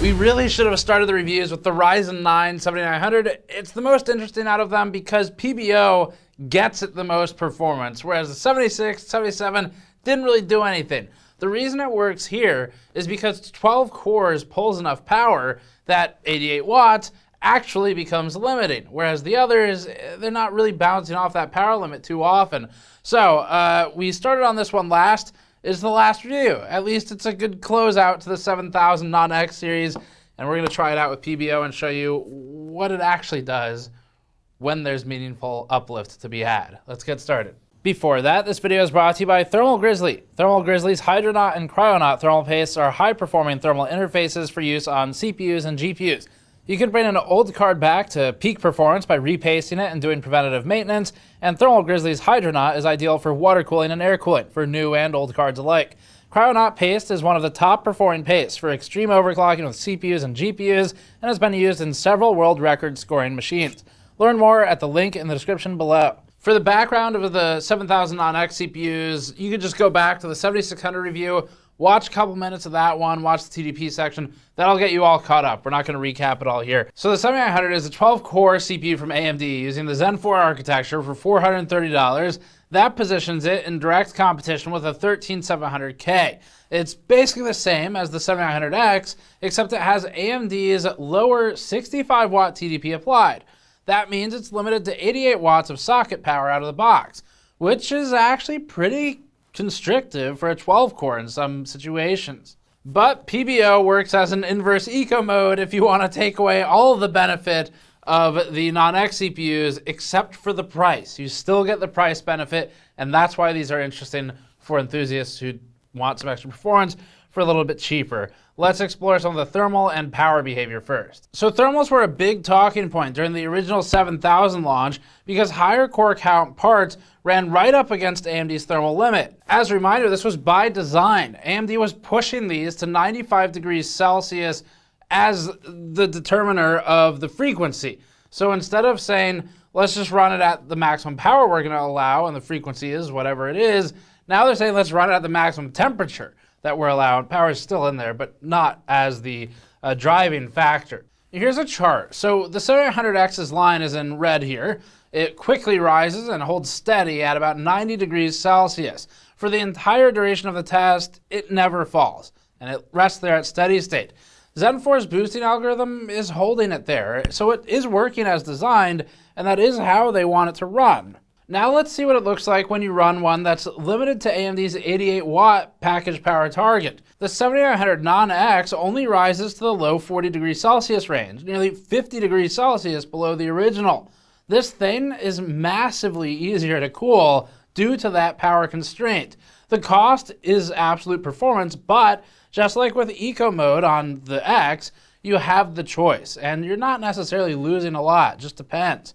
We really should have started the reviews with the Ryzen 9 7900. It's the most interesting out of them because PBO gets it the most performance, whereas the 76, 77 didn't really do anything. The reason it works here is because 12 cores pulls enough power that 88 watts actually becomes limiting, whereas the others, they're not really bouncing off that power limit too often. So we started on this one last. Is the last review. At least it's a good closeout to the 7000 non-X series, and we're going to try it out with PBO and show you what it actually does when there's meaningful uplift to be had. Let's get started. Before that, this video is brought to you by Thermal Grizzly. Thermal Grizzly's Hydronaut and Cryonaut thermal pastes are high-performing thermal interfaces for use on CPUs and GPUs. You can bring an old card back to peak performance by repasting it and doing preventative maintenance, and Thermal Grizzly's Hydronaut is ideal for water cooling and air cooling for new and old cards alike. Cryonaut paste is one of the top performing pastes for extreme overclocking with CPUs and GPUs and has been used in several world record scoring machines. Learn more at the link in the description below. For the background of the 7000 non-X CPUs, you can just go back to the 7600 review, watch a couple minutes of that one, watch the TDP section. That'll get you all caught up. We're not going to recap it all here. So the 7900 is a 12-core CPU from AMD using the Zen 4 architecture for $430. That positions it in direct competition with a 13700K. It's basically the same as the 7900X, except it has AMD's lower 65-watt TDP applied. That means it's limited to 88 watts of socket power out of the box, which is actually pretty constrictive for a 12-core in some situations. But PBO works as an inverse eco mode if you want to take away all of the benefit of the non-X CPUs except for the price. You still get the price benefit, and that's why these are interesting for enthusiasts who want some extra performance for a little bit cheaper. Let's explore some of the thermal and power behavior first. So thermals were a big talking point during the original 7000 launch because higher core count parts ran right up against AMD's thermal limit. As a reminder, this was by design. AMD was pushing these to 95 degrees Celsius as the determiner of the frequency. So instead of saying, let's just run it at the maximum power we're going to allow, and the frequency is whatever it is, now they're saying let's run it at the maximum temperature that we're allowed. Power is still in there, but not as the driving factor. Here's a chart. So the 7900X's line is in red here. It quickly rises and holds steady at about 90 degrees Celsius. For the entire duration of the test, it never falls, and it rests there at steady state. Zen 4's boosting algorithm is holding it there, so it is working as designed, and that is how they want it to run. Now let's see what it looks like when you run one that's limited to AMD's 88 watt package power target. The 7900 non-X only rises to the low 40 degrees Celsius range, nearly 50 degrees Celsius below the original. This thing is massively easier to cool due to that power constraint. The cost is absolute performance, but just like with eco mode on the X, you have the choice, and you're not necessarily losing a lot, just depends.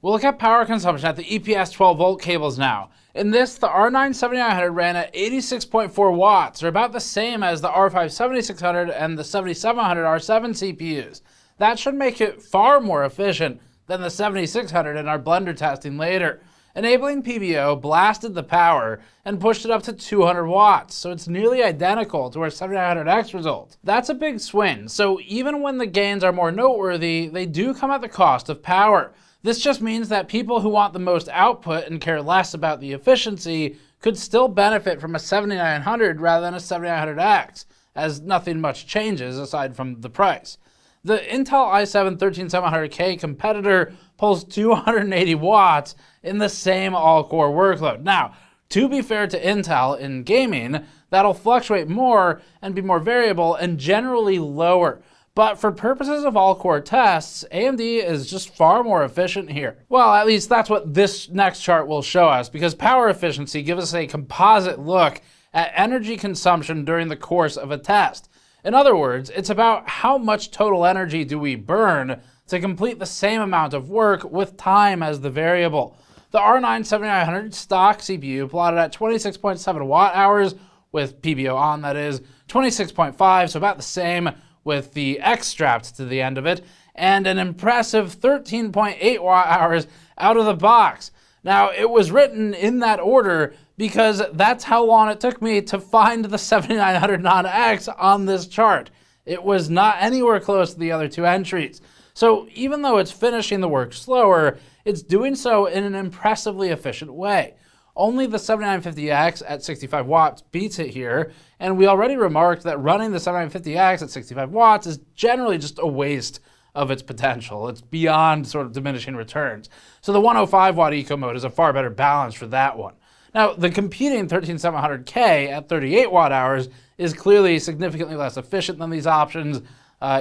We'll look at power consumption at the EPS 12 volt cables now. In this, the R9 7900 ran at 86.4 watts, or about the same as the R5 7600 and the 7700 R7 CPUs. That should make it far more efficient than the 7600 in our Blender testing later. Enabling PBO blasted the power and pushed it up to 200 watts, so it's nearly identical to our 7900X result. That's a big swing, so even when the gains are more noteworthy, they do come at the cost of power. This just means that people who want the most output and care less about the efficiency could still benefit from a 7900 rather than a 7900X, as nothing much changes aside from the price. The Intel i7 13700K competitor pulls 280 watts in the same all-core workload. Now, to be fair to Intel in gaming, that'll fluctuate more and be more variable and generally lower. But for purposes of all-core tests, AMD is just far more efficient here. Well, at least that's what this next chart will show us, because power efficiency gives us a composite look at energy consumption during the course of a test. In other words, it's about how much total energy do we burn to complete the same amount of work with time as the variable. The R9 7900 stock CPU plotted at 26.7 watt hours, with PBO on that is, 26.5, so about the same with the X strapped to the end of it, and an impressive 13.8 watt hours out of the box. Now, it was written in that order because that's how long it took me to find the 7900 non-X on this chart. It was not anywhere close to the other two entries. So even though it's finishing the work slower, it's doing so in an impressively efficient way. Only the 7950X at 65 watts beats it here, and we already remarked that running the 7950X at 65 watts is generally just a waste of its potential. It's beyond sort of diminishing returns. So the 105 watt eco mode is a far better balance for that one. Now, the competing 13700K at 38 watt hours is clearly significantly less efficient than these options,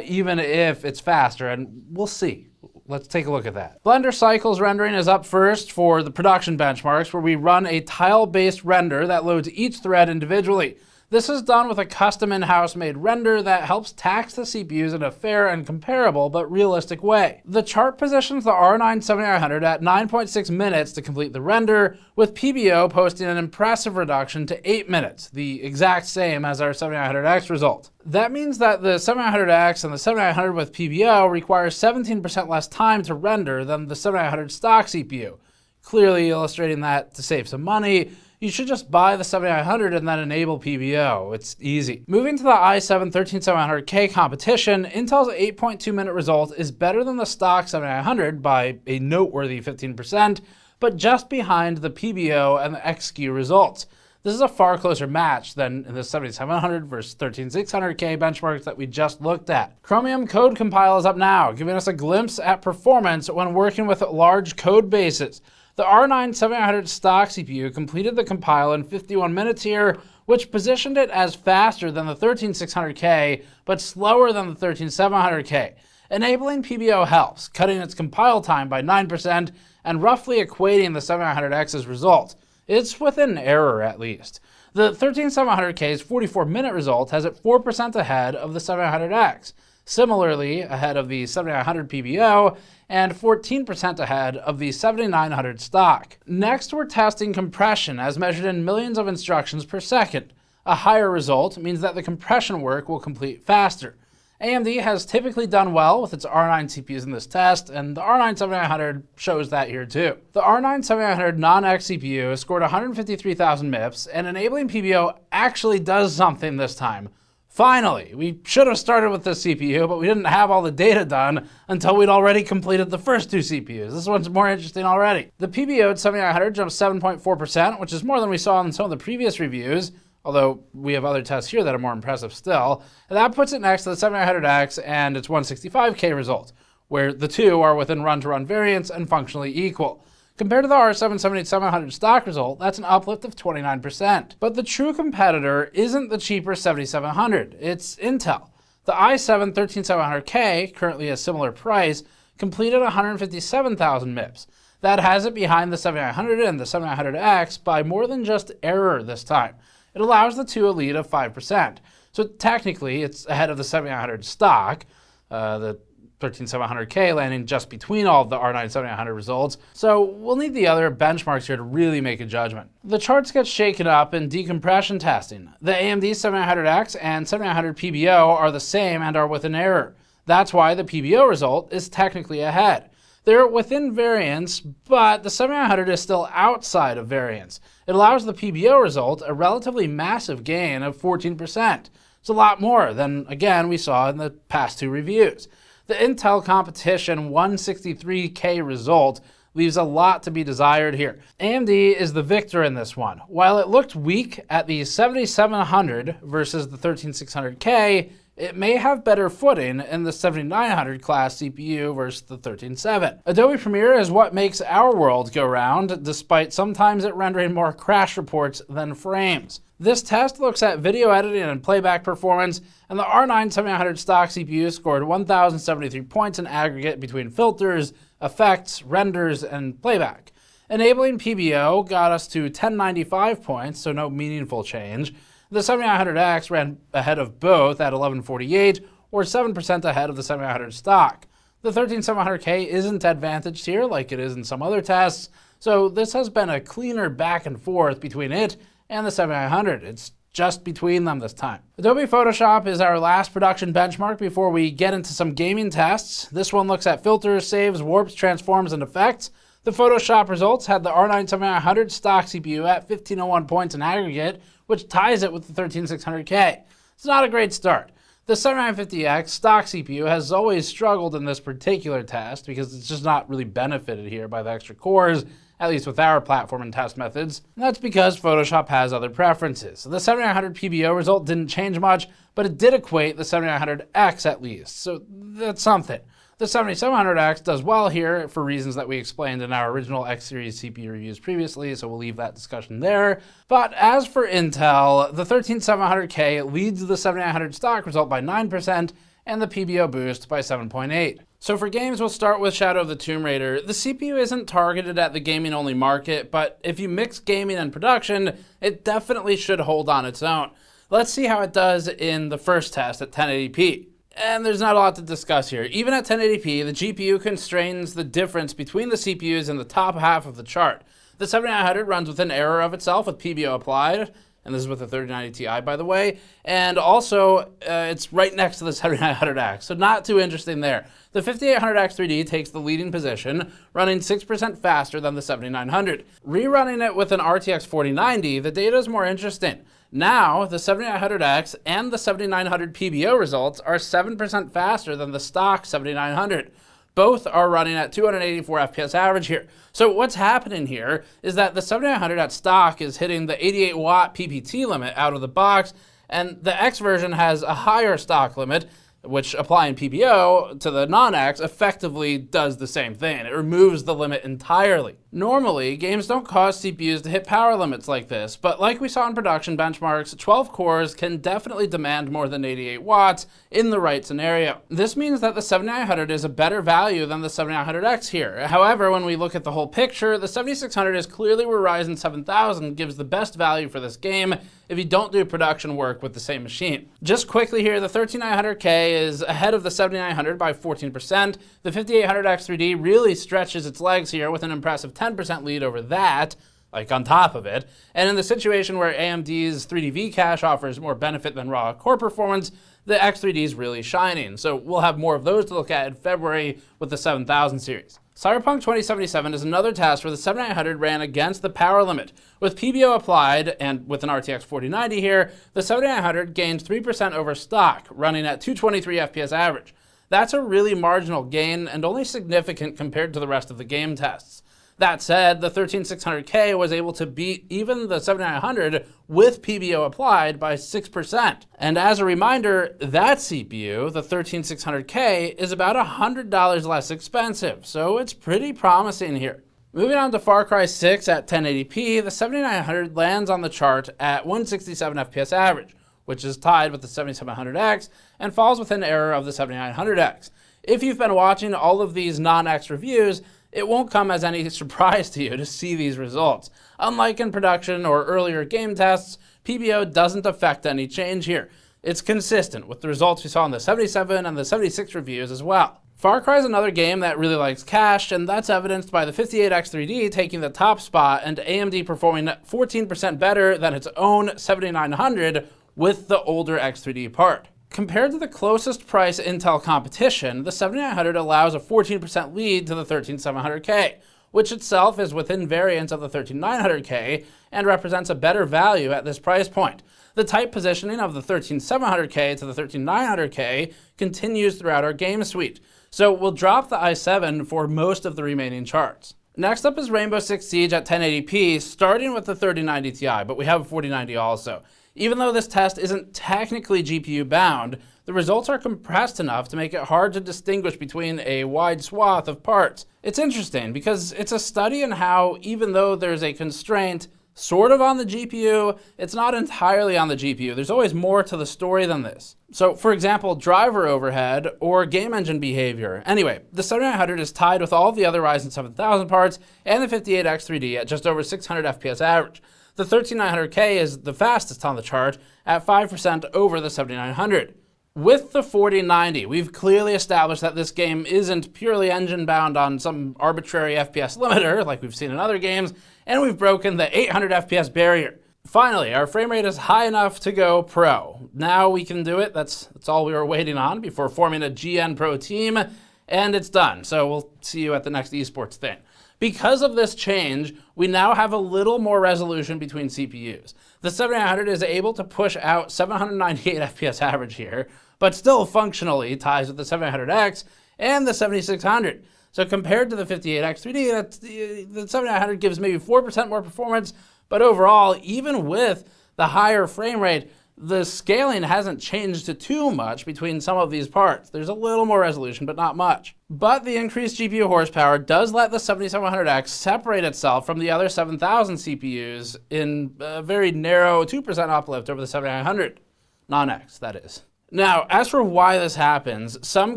even if it's faster, and we'll see. Let's take a look at that. Blender Cycles rendering is up first for the production benchmarks, where we run a tile-based render that loads each thread individually. This is done with a custom in-house made render that helps tax the CPUs in a fair and comparable but realistic way. The chart positions the R9 7900 at 9.6 minutes to complete the render, with PBO posting an impressive reduction to 8 minutes, the exact same as our 7900X result. That means that the 7900X and the 7900 with PBO require 17% less time to render than the 7900 stock CPU, clearly illustrating that to save some money, you should just buy the 7900 and then enable PBO. It's easy. Moving to the i7 13700K competition, Intel's 8.2 minute result is better than the stock 7900 by a noteworthy 15%, but just behind the PBO and the XSKU results. This is a far closer match than in the 7700 versus 13600K benchmarks that we just looked at. Chromium code compile is up now, giving us a glimpse at performance when working with large code bases. The R9 7900 stock CPU completed the compile in 51 minutes here, which positioned it as faster than the 13600K, but slower than the 13700K. Enabling PBO helps, cutting its compile time by 9% and roughly equating the 7900X's result. It's within error, at least. The 13700K's 44-minute result has it 4% ahead of the 700X, similarly ahead of the 7900 PBO, and 14% ahead of the 7900 stock. Next, we're testing compression as measured in millions of instructions per second. A higher result means that the compression work will complete faster. AMD has typically done well with its R9 CPUs in this test, and the R9 7900 shows that here too. The R9 7900 non-X CPU scored 153,000 MIPS, and enabling PBO actually does something this time. Finally, we should have started with this CPU, but we didn't have all the data done until we'd already completed the first two CPUs. This one's more interesting already. The PBO 7900 jumped 7.4%, which is more than we saw in some of the previous reviews, although we have other tests here that are more impressive still. And that puts it next to the 7900X and its 165K result, where the two are within run-to-run variance and functionally equal. Compared to the R7 7700 stock result, that's an uplift of 29%. But the true competitor isn't the cheaper 7700, it's Intel. The i7 13700K, currently a similar price, completed 157,000 MIPS. That has it behind the 7900 and the 7900X by more than just error this time. It allows the two a lead of 5%. So technically, it's ahead of the 7900 stock, the 13700K landing just between all of the R9 7900 results, so we'll need the other benchmarks here to really make a judgment. The charts get shaken up in decompression testing. The AMD 7900X and 7900 PBO are the same and are within error. That's why the PBO result is technically ahead. They're within variance, but the 7900 is still outside of variance. It allows the PBO result a relatively massive gain of 14%. It's a lot more than, again, we saw in the past two reviews. The Intel competition 163K result leaves a lot to be desired here. AMD is the victor in this one. While it looked weak at the 7700 versus the 13600K, it may have better footing in the 7900 class CPU versus the 137. Adobe Premiere is what makes our world go round, despite sometimes it rendering more crash reports than frames. This test looks at video editing and playback performance, and the R9 7900 stock CPU scored 1,073 points in aggregate between filters, effects, renders, and playback. Enabling PBO got us to 1095 points, so no meaningful change. The 7900X ran ahead of both at 1148, or 7% ahead of the 7900 stock. The 13700K isn't advantaged here like it is in some other tests, so this has been a cleaner back and forth between it and the 7900. It's just between them this time. Adobe Photoshop is our last production benchmark before we get into some gaming tests. This one looks at filters, saves, warps, transforms, and effects. The Photoshop results had the R9 7900 stock CPU at 1501 points in aggregate, which ties it with the 13600K. It's not a great start. The 7950X stock CPU has always struggled in this particular test because it's just not really benefited here by the extra cores, at least with our platform and test methods. And that's because Photoshop has other preferences. The 7900 PBO result didn't change much, but it did equate the 7900X at least, so that's something. The 7700X does well here for reasons that we explained in our original X series CPU reviews previously, so we'll leave that discussion there. But as for Intel, the 13700K leads the 7900 stock result by 9% and the PBO boost by 7.8%. So for games, we'll start with Shadow of the Tomb Raider. The CPU isn't targeted at the gaming-only market, but if you mix gaming and production, it definitely should hold on its own. Let's see how it does in the first test at 1080p. And there's not a lot to discuss here. Even at 1080p, the GPU constrains the difference between the CPUs in the top half of the chart. The 7900 runs with an error of itself with PBO applied, and this is with the 3090 Ti, by the way, and also it's right next to the 7900X, so not too interesting there. The 5800X3D takes the leading position, running 6% faster than the 7900. Rerunning it with an RTX 4090, the data is more interesting. Now, the 7900X and the 7900 PBO results are 7% faster than the stock 7900. Both are running at 284 FPS average here. So what's happening here is that the 7900 at stock is hitting the 88 watt PPT limit out of the box, and the X version has a higher stock limit, which applying PBO to the non-X effectively does the same thing. It removes the limit entirely. Normally, games don't cause CPUs to hit power limits like this, but like we saw in production benchmarks, 12 cores can definitely demand more than 88 watts in the right scenario. This means that the 7900 is a better value than the 7900X here. However, when we look at the whole picture, the 7600 is clearly where Ryzen 7000 gives the best value for this game if you don't do production work with the same machine. Just quickly here, the 13900K is ahead of the 7900 by 14%. The 5800X3D really stretches its legs here with an impressive 10% lead over that, like on top of it. And in the situation where AMD's 3D V-Cache offers more benefit than raw core performance, the X3D is really shining. So we'll have more of those to look at in February with the 7000 series. Cyberpunk 2077 is another test where the 7900 ran against the power limit. With PBO applied, and with an RTX 4090 here, the 7900 gained 3% over stock, running at 223 FPS average. That's a really marginal gain and only significant compared to the rest of the game tests. That said, the 13600K was able to beat even the 7900 with PBO applied by 6%. And as a reminder, that CPU, the 13600K, is about $100 less expensive, so it's pretty promising here. Moving on to Far Cry 6 at 1080p, the 7900 lands on the chart at 167 FPS average, which is tied with the 7700X and falls within error of the 7900X. If you've been watching all of these non-X reviews, it won't come as any surprise to you to see these results. Unlike in production or earlier game tests, PBO doesn't affect any change here. It's consistent with the results we saw in the 77 and the 76 reviews as well. Far Cry is another game that really likes cache, and that's evidenced by the 58X3D taking the top spot and AMD performing 14% better than its own 7900 with the older X3D part. Compared to the closest price Intel competition, the 7900 allows a 14% lead to the 13700K, which itself is within variance of the 13900K and represents a better value at this price point. The tight positioning of the 13700K to the 13900K continues throughout our game suite, so we'll drop the i7 for most of the remaining charts. Next up is Rainbow Six Siege at 1080p, starting with the 3090 Ti, but we have a 4090 also. Even though this test isn't technically GPU bound, the results are compressed enough to make it hard to distinguish between a wide swath of parts. It's interesting because it's a study in how, even though there's a constraint sort of on the GPU, it's not entirely on the GPU. There's always more to the story than this. So for example, driver overhead or game engine behavior. Anyway, the 7900 is tied with all the other Ryzen 7000 parts and the 58X3D at just over 600 FPS average. The 13900K is the fastest on the chart at 5% over the 7900. With the 4090, we've clearly established that this game isn't purely engine bound on some arbitrary FPS limiter like we've seen in other games, and we've broken the 800 FPS barrier. Finally, our frame rate is high enough to go pro. Now we can do it. That's all we were waiting on before forming a GN Pro team, and it's done. So we'll see you at the next esports thing. Because of this change, we now have a little more resolution between CPUs. The 7900 is able to push out 798 FPS average here, but still functionally ties with the 7900X and the 7600. So compared to the 58X3D, the 7900 gives maybe 4% more performance, but overall, even with the higher frame rate, the scaling hasn't changed too much between some of these parts. There's a little more resolution, but not much. But the increased GPU horsepower does let the 7700X separate itself from the other 7000 CPUs in a very narrow 2% uplift over the 7900. Non-X, that is. Now, as for why this happens, some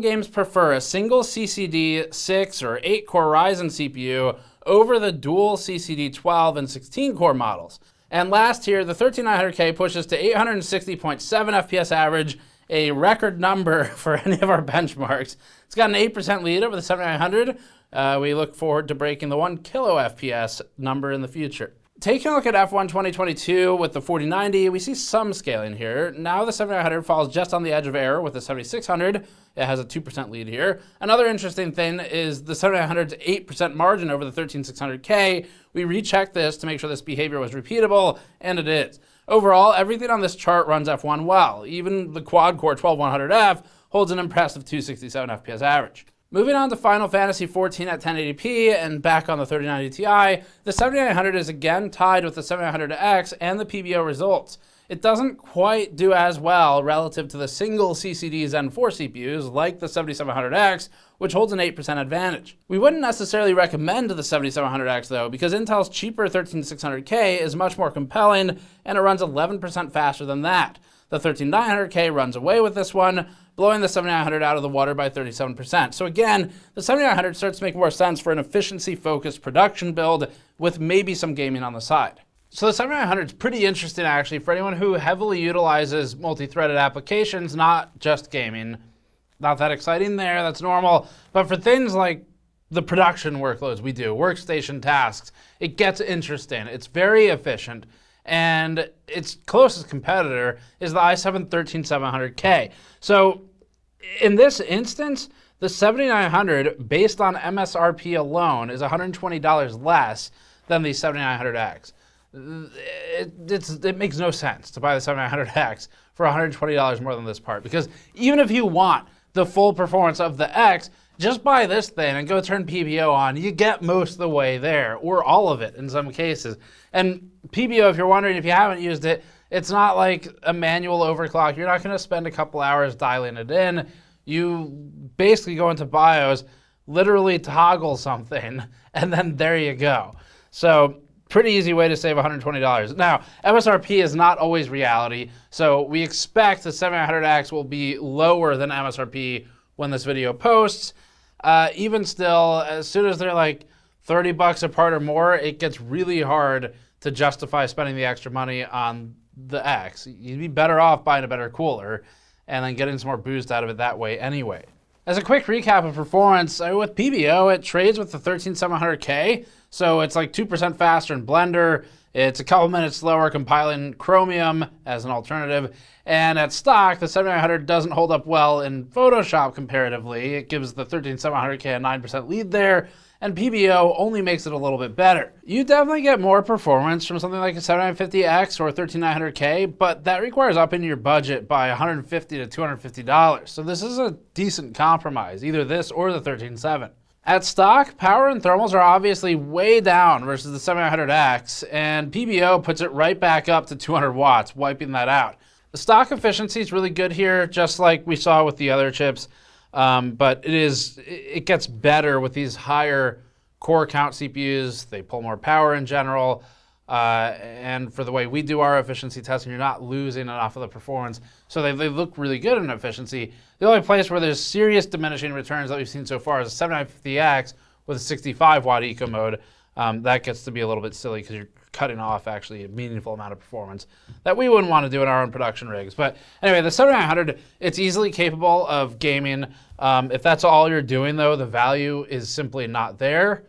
games prefer a single CCD 6 or 8 core Ryzen CPU over the dual CCD 12 and 16 core models. And last year, the 13900K pushes to 860.7 FPS average, a record number for any of our benchmarks. It's got an 8% lead over the 7900. We look forward to breaking the 1 kilo FPS number in the future. Taking a look at F1 2022 with the 4090, we see some scaling here. Now the 7900 falls just on the edge of error with the 7600. It has a 2% lead here. Another interesting thing is the 7900's 8% margin over the 13600K. We rechecked this to make sure this behavior was repeatable, and it is. Overall, everything on this chart runs F1 well. Even the quad-core 12100F holds an impressive 267 FPS average. Moving on to Final Fantasy XIV at 1080p and back on the 3090 Ti, the 7900 is again tied with the 7900X and the PBO results. It doesn't quite do as well relative to the single CCD Zen 4 CPUs like the 7700X, which holds an 8% advantage. We wouldn't necessarily recommend the 7700X though, because Intel's cheaper 13600K is much more compelling and it runs 11% faster than that. The 13900K runs away with this one, blowing the 7900 out of the water by 37%. So again, the 7900 starts to make more sense for an efficiency-focused production build with maybe some gaming on the side. So the 7900 is pretty interesting actually for anyone who heavily utilizes multi-threaded applications, not just gaming. Not that exciting there, that's normal. But for things like the production workloads we do, workstation tasks, it gets interesting. It's very efficient. And its closest competitor is the i7-13700K. So in this instance, the 7900, based on MSRP alone, is $120 less than the 7900X. It makes no sense to buy the 7900X for $120 more than this part, because even if you want the full performance of the X, just buy this thing and go turn PBO on. You get most of the way there, or all of it in some cases. And PBO, if you're wondering if you haven't used it, it's not like a manual overclock. You're not going to spend a couple hours dialing it in. You basically go into BIOS, literally toggle something, and then there you go. So pretty easy way to save $120. Now, MSRP is not always reality, so we expect the 7900X will be lower than MSRP when this video posts. Even still, as soon as they're like $30 apart or more, it gets really hard to justify spending the extra money on the X. You'd be better off buying a better cooler and then getting some more boost out of it that way anyway. As a quick recap of performance, with PBO, it trades with the 13700K, so it's like 2% faster in Blender. It's a couple minutes slower compiling Chromium as an alternative. And at stock, the 7900 doesn't hold up well in Photoshop comparatively. It gives the 13700K a 9% lead there, and PBO only makes it a little bit better. You definitely get more performance from something like a 7950X or a 13900K, but that requires upping your budget by $150 to $250. So this is a decent compromise, either this or the 137. At stock, power and thermals are obviously way down versus the 7900X, and PBO puts it right back up to 200 watts, wiping that out. The stock efficiency is really good here, just like we saw with the other chips, but it gets better with these higher core count CPUs. They pull more power in general, and for the way we do our efficiency testing, you're not losing enough of the performance, so they look really good in efficiency. The only place where there's serious diminishing returns that we've seen so far is the 7950X with a 65 watt eco mode. That gets to be a little bit silly because you're cutting off actually a meaningful amount of performance that we wouldn't want to do in our own production rigs. But anyway, the 7900, it's easily capable of gaming. If that's all you're doing though, the value is simply not there.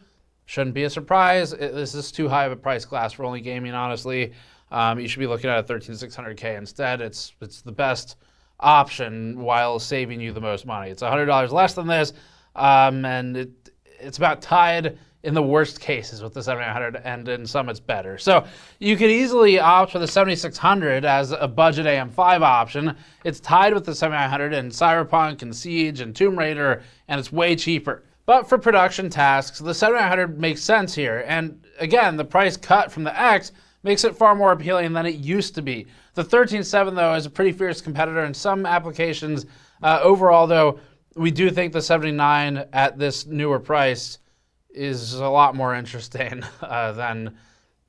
Shouldn't be a surprise. This is too high of a price class for only gaming, honestly. You should be looking at a 13600K instead. It's the best option while saving you the most money. It's $100 less than this, and it's about tied in the worst cases with the 7900, and in some it's better. So you could easily opt for the 7600 as a budget AM5 option. It's tied with the 7900 in Cyberpunk and Siege and Tomb Raider, and it's way cheaper. But for production tasks, the 7900 makes sense here. And again, the price cut from the X makes it far more appealing than it used to be. The 13.7 though is a pretty fierce competitor in some applications. Overall though, we do think the 79 at this newer price is a lot more interesting than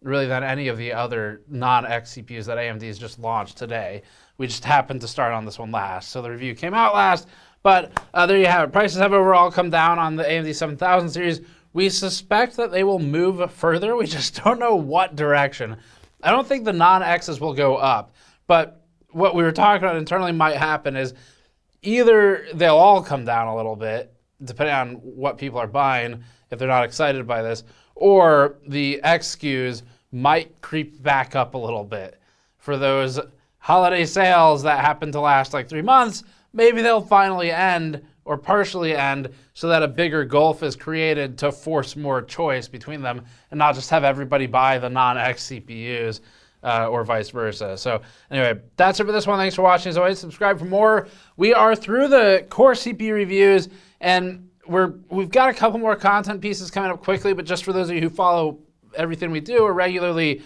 any of the other non-X CPUs that AMD has just launched today. We just happened to start on this one last, so the review came out last. But there you have it. Prices have overall come down on the AMD 7000 series. We suspect that they will move further. We just don't know what direction. I don't think the non-X's will go up, but what we were talking about internally might happen is either they'll all come down a little bit, depending on what people are buying, if they're not excited by this, or the X SKUs might creep back up a little bit. For those holiday sales that happen to last like 3 months, maybe they'll finally end or partially end so that a bigger gulf is created to force more choice between them and not just have everybody buy the non-X CPUs or vice versa. So anyway, that's it for this one. Thanks for watching. As always, subscribe for more. We are through the core CPU reviews, and we've got a couple more content pieces coming up quickly, but just for those of you who follow everything we do regularly,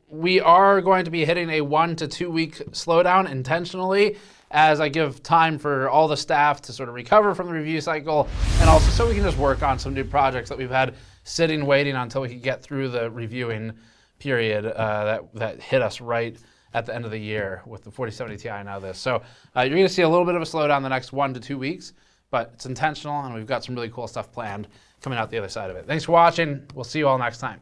we are going to be hitting a 1 to 2 week slowdown intentionally as I give time for all the staff to sort of recover from the review cycle, and also so we can just work on some new projects that we've had sitting waiting until we can get through the reviewing period that hit us right at the end of the year with the 4070 Ti now this. So you're going to see a little bit of a slowdown the next 1 to 2 weeks, but it's intentional, and we've got some really cool stuff planned coming out the other side of it. Thanks for watching. We'll see you all next time.